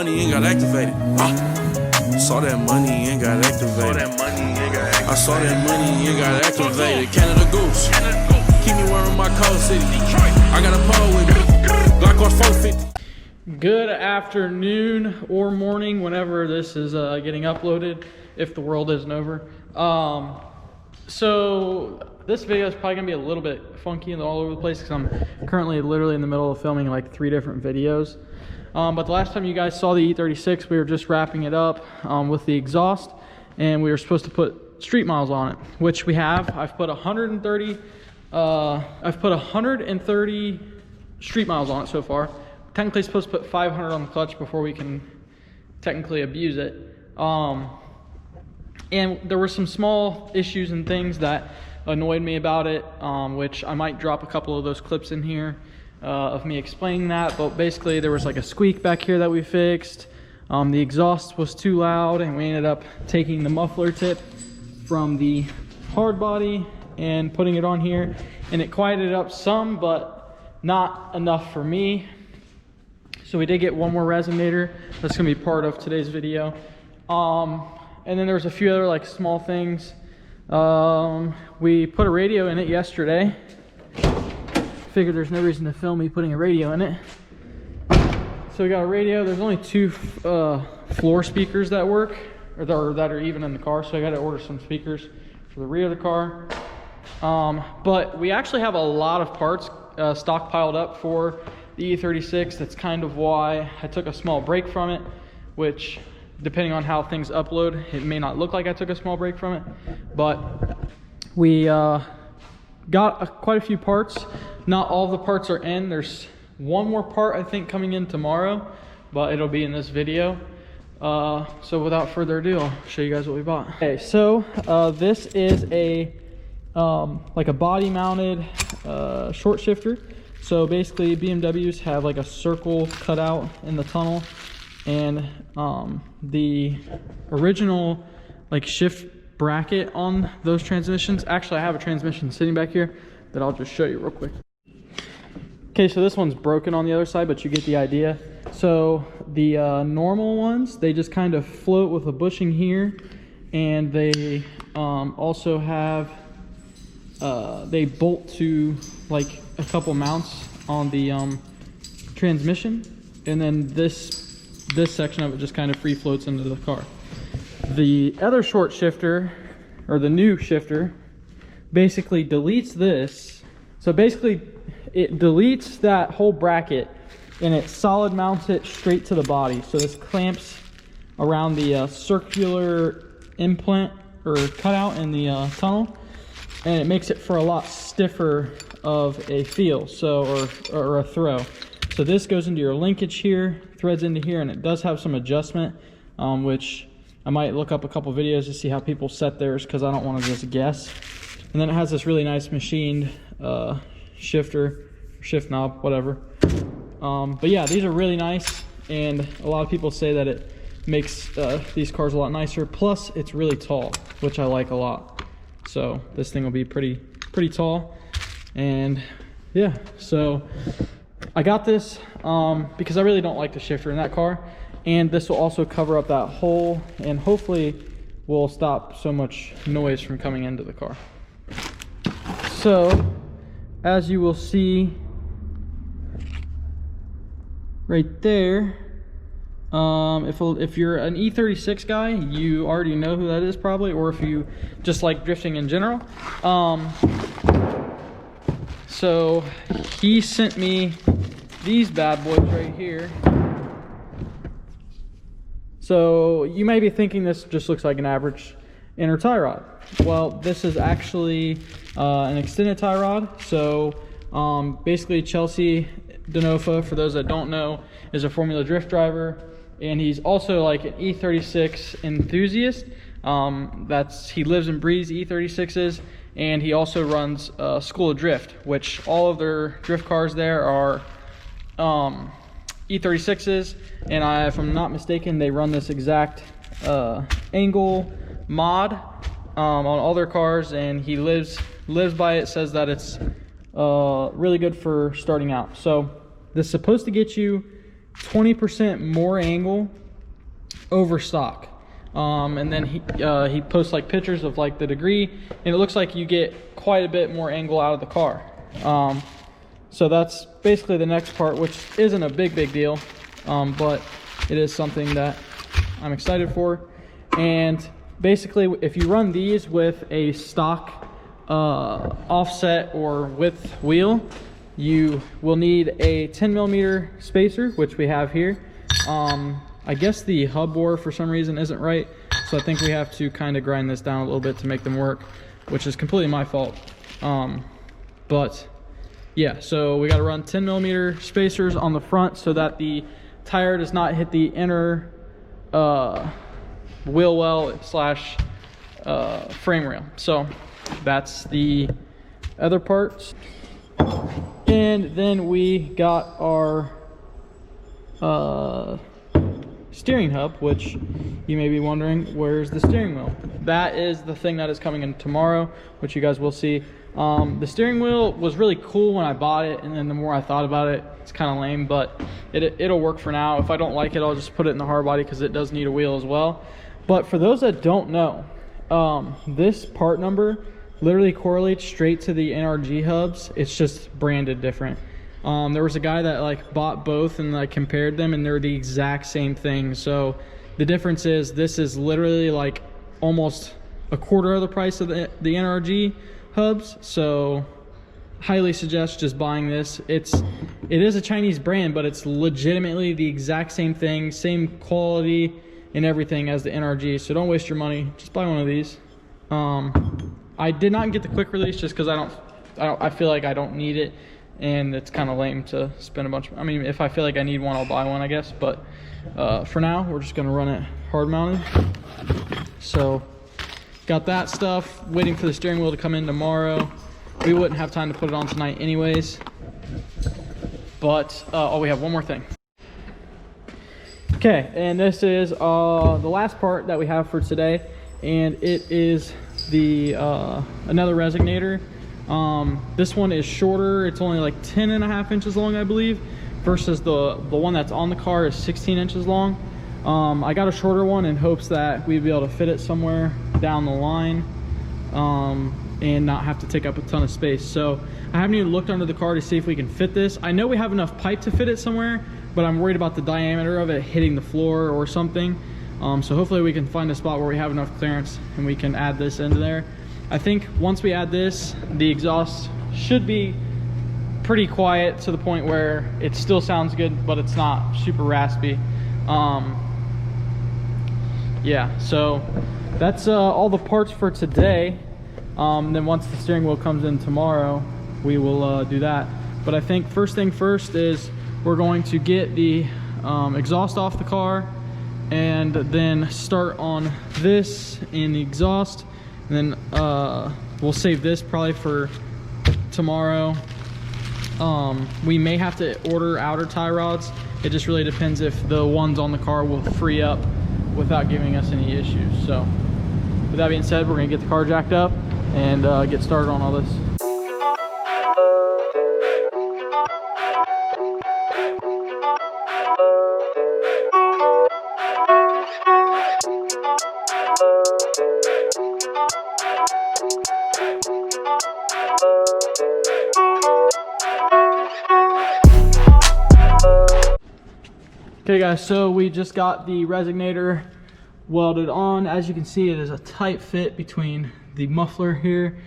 money and got activated. Saw that money and got activated. I saw that money and got activated. Canada Goose. Keep me wearing my cold city. I got a pole with me. Black Horse 450. Good afternoon or morning, whenever this is getting uploaded, if the world isn't over. So this video is probably gonna be a little bit funky and all over the place because I'm currently literally in the middle of filming like 3 different videos. But the last time you guys saw the E36, we were just wrapping it up with the exhaust, and we were supposed to put street miles on it, which we have. I've put 130 street miles on it so far. Technically supposed to put 500 on the clutch before we can technically abuse it. And there were some small issues and things that annoyed me about it, which I might drop a couple of those clips in here of me explaining that. But basically there was like a squeak back here that we fixed. The exhaust was too loud, and we ended up taking the muffler tip from the hard body and putting it on here, and it quieted it up some, but not enough for me. So we did get one more resonator. That's gonna be part of today's video. And then there was a few other like small things. We put a radio in it yesterday. Figured there's no reason to film me putting a radio in it. So we got a radio. There's only 2 floor speakers that work, or that are even in the car. So I got to order some speakers for the rear of the car. But we actually have a lot of parts stockpiled up for the E36. That's kind of why I took a small break from it, which depending on how things upload, it may not look like I took a small break from it. But we got quite a few parts. Not all the parts are in. There's one more part I think coming in tomorrow, but it'll be in this video. So without further ado, I'll show you guys what we bought. Okay, so this is a like a body mounted short shifter. So basically BMWs have like a circle cut out in the tunnel, and the original like shift bracket on those transmissions, actually I have a transmission sitting back here that I'll just show you real quick. Okay, so this one's broken on the other side, but you get the idea. So the normal ones, they just kind of float with a bushing here, and they also have they bolt to like a couple mounts on the transmission, and then this section of it just kind of free floats into the car. The other short shifter, or the new shifter, basically deletes this. So basically it deletes that whole bracket, and it solid mounts it straight to the body. So this clamps around the circular implant or cutout in the tunnel, and it makes it for a lot stiffer of a feel, so or a throw. So this goes into your linkage here, threads into here, and it does have some adjustment, which I might look up a couple videos to see how people set theirs, because I don't want to just guess. And then it has this really nice machined shifter, shift knob, whatever. But yeah, these are really nice, and a lot of people say that it makes these cars a lot nicer. Plus, it's really tall, which I like a lot. So this thing will be pretty tall. And yeah, so I got this because I really don't like the shifter in that car, and this will also cover up that hole, and hopefully will stop so much noise from coming into the car. So as you will see right there, if you're an E36 guy, you already know who that is probably, or if you just like drifting in general. So he sent me these bad boys right here. So you may be thinking this just looks like an average inner tie rod. Well, this is actually an extended tie rod. So basically Chelsea Denofa, for those that don't know, is a Formula Drift driver, and he's also like an E36 enthusiast. He lives and breathes E36s, and he also runs School of Drift, which all of their drift cars there are E36s, and if I'm not mistaken, they run this exact angle mod on all their cars, and he lives by it, says that it's really good for starting out. So this is supposed to get you 20% more angle over stock. And then he posts like pictures of like the degree, and it looks like you get quite a bit more angle out of the car. So that's basically the next part, which isn't a big deal, but it is something that I'm excited for. And basically, if you run these with a stock offset or width wheel, you will need a 10mm spacer, which we have here. I guess the hub bore for some reason isn't right, so I think we have to kind of grind this down a little bit to make them work, which is completely my fault. But yeah, so we got to run 10mm spacers on the front so that the tire does not hit the inner wheel well slash frame rail. So that's the other parts. And then we got our steering hub, which you may be wondering, where's the steering wheel? That is the thing that is coming in tomorrow, which you guys will see. The steering wheel was really cool when I bought it, and then the more I thought about it, it's kind of lame, but it'll work for now. If I don't like it, I'll just put it in the hard body because it does need a wheel as well. But for those that don't know, this part number literally correlates straight to the NRG hubs. It's just branded different. There was a guy that like bought both and like compared them, and they're the exact same thing. So the difference is this is literally like almost a quarter of the price of the NRG hubs. So highly suggest just buying this. It is a Chinese brand, but it's legitimately the exact same thing, same quality and everything as the NRG. So don't waste your money, just buy one of these. I did not get the quick release just because I feel like I don't need it, and it's kind of lame to spend a bunch of, I mean, if I feel like I need one, I'll buy one, I guess. But for now, we're just gonna run it hard mounted. So got that stuff, waiting for the steering wheel to come in tomorrow. We wouldn't have time to put it on tonight anyways. But oh, we have one more thing. Okay, and this is the last part that we have for today, and it is the another resonator. This one is shorter. It's only like 10.5 inches long, I believe, versus the one that's on the car is 16 inches long. I got a shorter one in hopes that we'd be able to fit it somewhere down the line and not have to take up a ton of space. So I haven't even looked under the car to see if we can fit this. I know we have enough pipe to fit it somewhere, but I'm worried about the diameter of it hitting the floor or something. So hopefully we can find a spot where we have enough clearance and we can add this into there. I think once we add this, the exhaust should be pretty quiet to the point where it still sounds good, but it's not super raspy. Yeah, so that's all the parts for today. Then once the steering wheel comes in tomorrow, we will do that. But I think first thing first is we're going to get the exhaust off the car, and then start on this in the exhaust, and then we'll save this probably for tomorrow. We may have to order outer tie rods. It just really depends if the ones on the car will free up without giving us any issues. So with that being said, we're gonna get the car jacked up and get started on all this. Okay guys, so we just got the resonator welded on. As you can see, it is a tight fit between the muffler here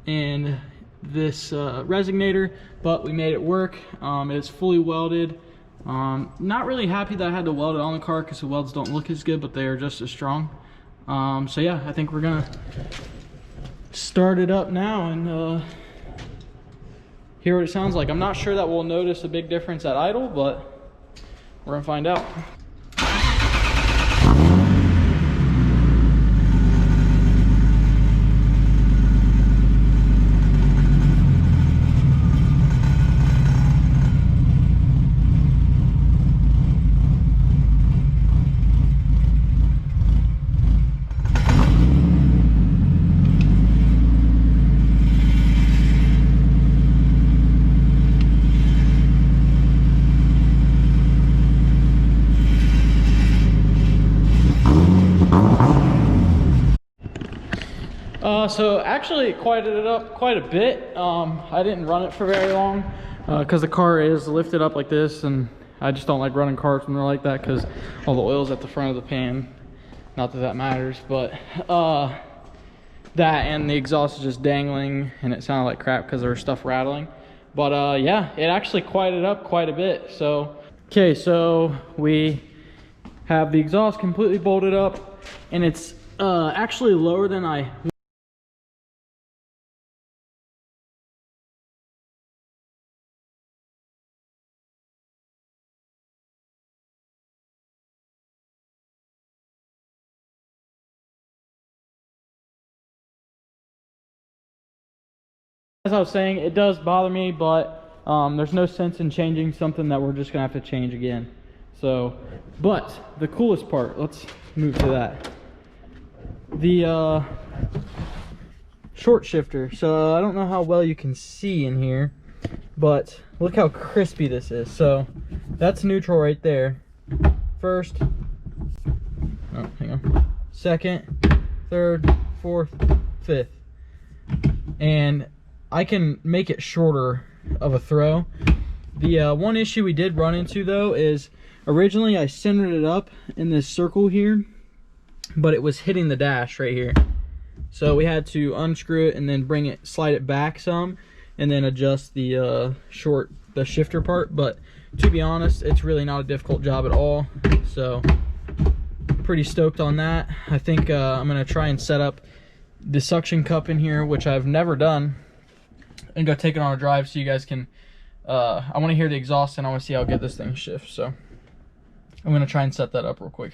and this resonator, but we made it work. It is fully welded. Not really happy that I had to weld it on the car because the welds don't look as good, but they are just as strong. So yeah, I think we're gonna start it up now and hear what it sounds like. I'm not sure that we'll notice a big difference at idle, but we're gonna find out. So actually it quieted it up quite a bit. I didn't run it for very long because the car is lifted up like this, and I just don't like running cars when they're like that because all the oil's at the front of the pan. Not that that matters, but that and the exhaust is just dangling, and it sounded like crap because there was stuff rattling. But yeah, it actually quieted up quite a bit. So okay, so we have the exhaust completely bolted up, and it's actually lower than as I was saying, it does bother me, but there's no sense in changing something that we're just gonna have to change again. So, but the coolest part, let's move to that. The short shifter. So I don't know how well you can see in here, but look how crispy this is. So that's neutral right there. First, oh, hang on. Second, third, fourth, fifth. And I can make it shorter of a throw. The one issue we did run into though is originally I centered it up in this circle here, but it was hitting the dash right here. So we had to unscrew it and then slide it back some, and then adjust the shifter part. But to be honest, it's really not a difficult job at all. So pretty stoked on that. I think I'm gonna try and set up the suction cup in here, which I've never done, and go take it on a drive so you guys can I want to hear the exhaust, and I want to see how good this thing shifts. So I'm gonna try and set that up real quick.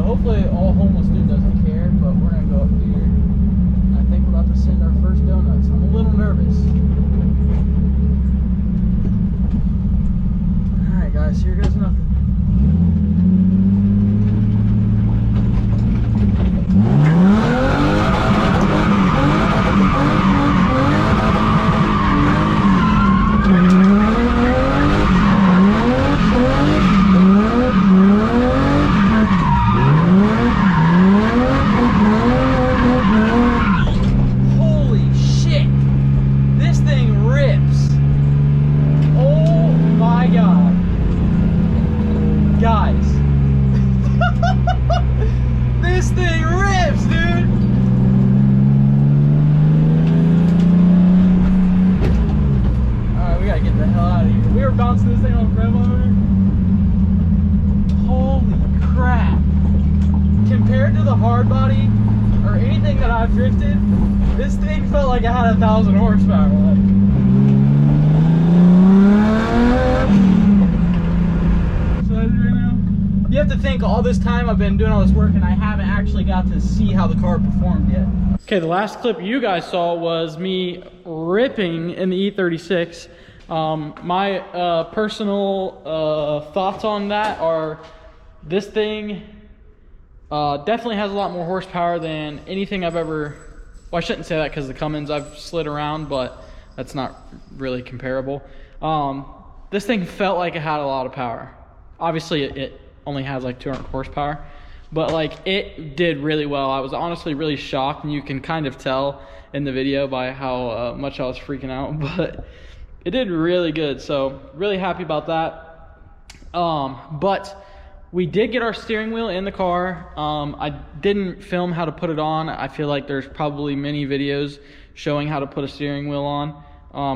Hopefully all homeless dude doesn't care, but we're gonna go up here. I think we're about to send our first donuts. I'm a little nervous. Alright guys, here goes nothing. This thing rips, dude! Alright, we gotta get the hell out of here. We were bouncing this thing on the rev limiter. Holy crap. Compared to the hard body, or anything that I've drifted, this thing felt like it had 1,000 horsepower. You have to think all this time I've been doing all this work and I haven't actually got to see how the car performed yet. Okay, the last clip you guys saw was me ripping in the E36. My personal thoughts on that are this thing definitely has a lot more horsepower than anything I've ever, well I shouldn't say that because the Cummins I've slid around, but that's not really comparable. This thing felt like it had a lot of power. Obviously it only has like 200 horsepower, but like it did really well. I was honestly really shocked, and you can kind of tell in the video by how much I was freaking out, but it did really good. So really happy about that. But we did get our steering wheel in the car. I didn't film how to put it on. I feel like there's probably many videos showing how to put a steering wheel on,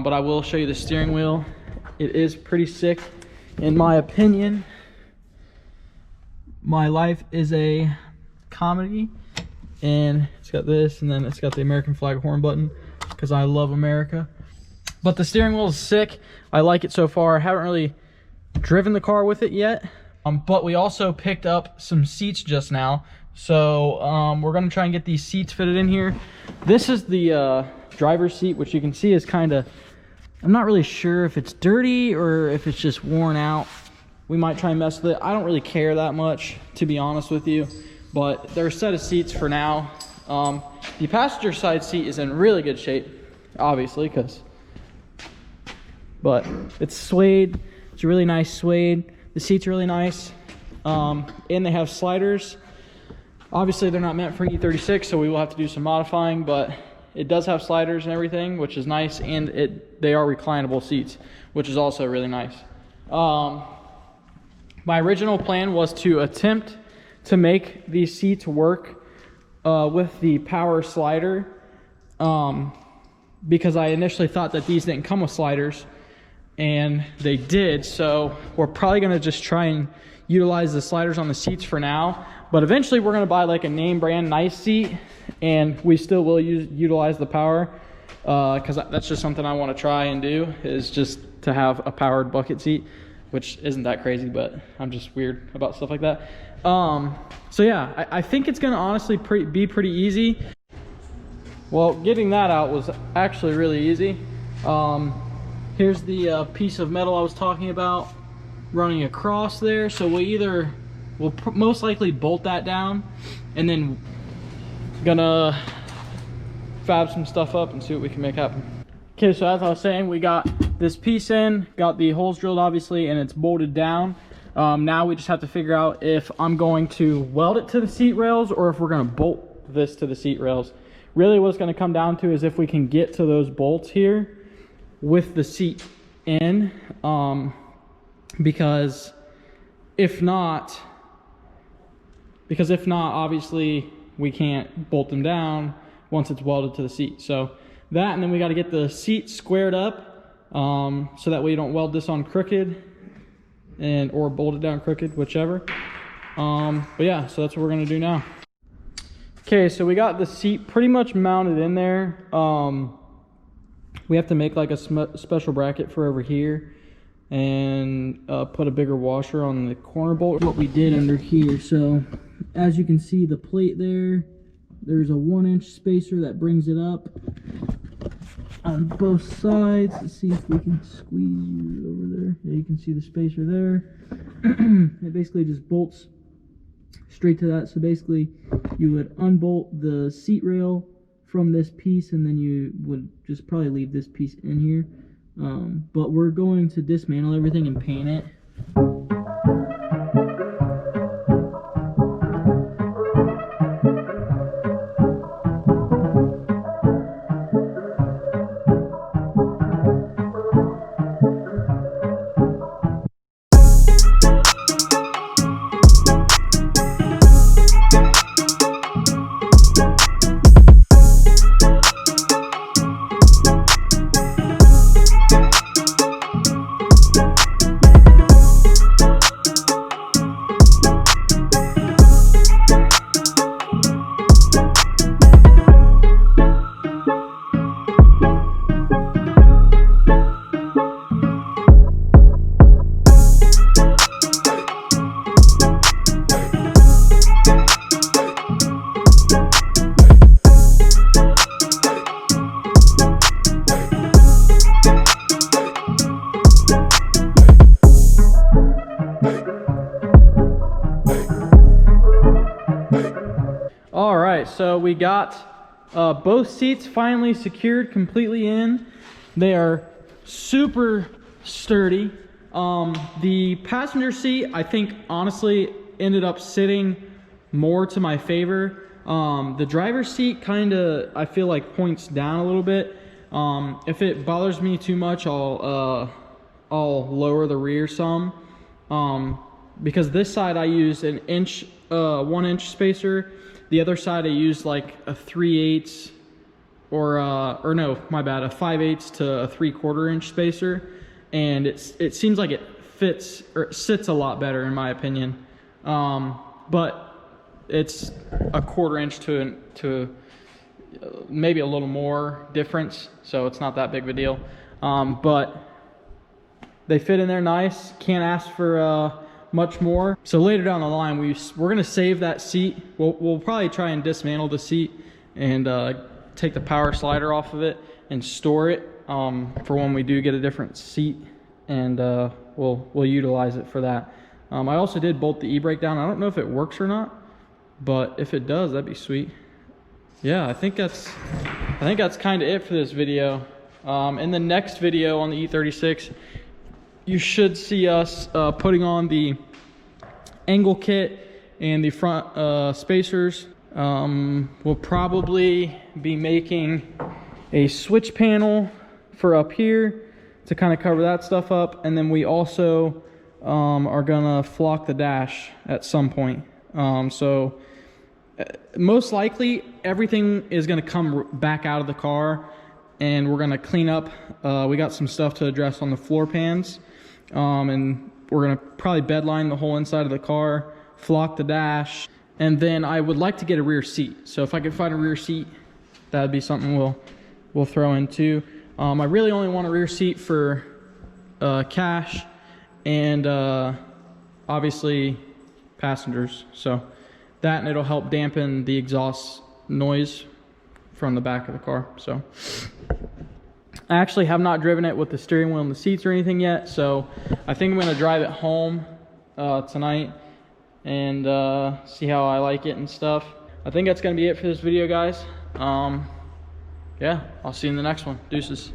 but I will show you the steering wheel. It is pretty sick in my opinion. My life is a comedy, and it's got this, and then it's got the American flag horn button because I love America. But the steering wheel is sick. I like it so far. I haven't really driven the car with it yet, but we also picked up some seats just now, so we're gonna try and get these seats fitted in here. This is the driver's seat, which you can see is kind of, I'm not really sure if it's dirty or if it's just worn out. We might try and mess with it. I don't really care that much, to be honest with you, but they're a set of seats for now. The passenger side seat is in really good shape, obviously, but it's suede. It's a really nice suede. The seat's really nice, and they have sliders. Obviously, they're not meant for an E36, so we will have to do some modifying, but it does have sliders and everything, which is nice, and they are reclinable seats, which is also really nice. My original plan was to attempt to make these seats work with the power slider, because I initially thought that these didn't come with sliders, and they did. So we're probably going to just try and utilize the sliders on the seats for now, but eventually we're going to buy like a name brand nice seat, and we still will utilize the power, because that's just something I want to try and do, is just to have a powered bucket seat, which isn't that crazy, but I'm just weird about stuff like that. So yeah, I think it's going to honestly be pretty easy. Well, getting that out was actually really easy. Here's the piece of metal I was talking about running across there. So we'll most likely bolt that down, and then gonna fab some stuff up and see what we can make happen. Okay, so as I was saying, we got this piece in, got the holes drilled obviously, and it's bolted down. Now we just have to figure out if I'm going to weld it to the seat rails or if we're going to bolt this to the seat rails. Really what it's going to come down to is if we can get to those bolts here with the seat in, because if not, obviously we can't bolt them down once it's welded to the seat. So that, and then we got to get the seat squared up, so that way you don't weld this on crooked or bolt it down crooked, whichever. But yeah, so that's what we're gonna do now. Okay, so we got the seat pretty much mounted in there. We have to make like a special bracket for over here, and put a bigger washer on the corner bolt. What we did under here, so as you can see the plate there, there's a 1-inch spacer that brings it up on both sides. Let's see if we can squeeze over there. Yeah, you can see the spacer there. It basically just bolts straight to that. So basically you would unbolt the seat rail from this piece, and then you would just probably leave this piece in here. But we're going to dismantle everything and paint it. So we got both seats finally secured completely in. They are super sturdy. The passenger seat, I think honestly ended up sitting more to my favor. The driver's seat kind of, I feel like, points down a little bit. If it bothers me too much, I'll lower the rear some. Because this side I used an 1-inch spacer. The other side I used like a 3/8 or no, my bad, a 5/8 to a 3/4 inch spacer, and it seems like it fits or sits a lot better in my opinion. But it's a 1/4 inch to maybe a little more difference, so it's not that big of a deal. But they fit in there nice. Can't ask for much more. So later down the line, we're gonna save that seat. We'll probably try and dismantle the seat and take the power slider off of it and store it for when we do get a different seat, and we'll utilize it for that. I also did bolt the e-brake down. I don't know if it works or not, but if it does, that'd be sweet. Yeah, I think that's kind of it for this video. In the next video on the E36, you should see us putting on the angle kit and the front spacers. We'll probably be making a switch panel for up here to kind of cover that stuff up, and then we also are gonna flock the dash at some point. So most likely everything is gonna come back out of the car, and we're gonna clean up. We got some stuff to address on the floor pans, and we're gonna probably bedline the whole inside of the car, flock the dash, and then I would like to get a rear seat. So if I could find a rear seat, that'd be something we'll throw in too. I really only want a rear seat for cash and obviously passengers. So that, and it'll help dampen the exhaust noise from the back of the car. So I actually have not driven it with the steering wheel and the seats or anything yet, so I think I'm gonna drive it home tonight and see how I like it and stuff. I think that's gonna be it for this video, guys. Yeah, I'll see you in the next one. Deuces.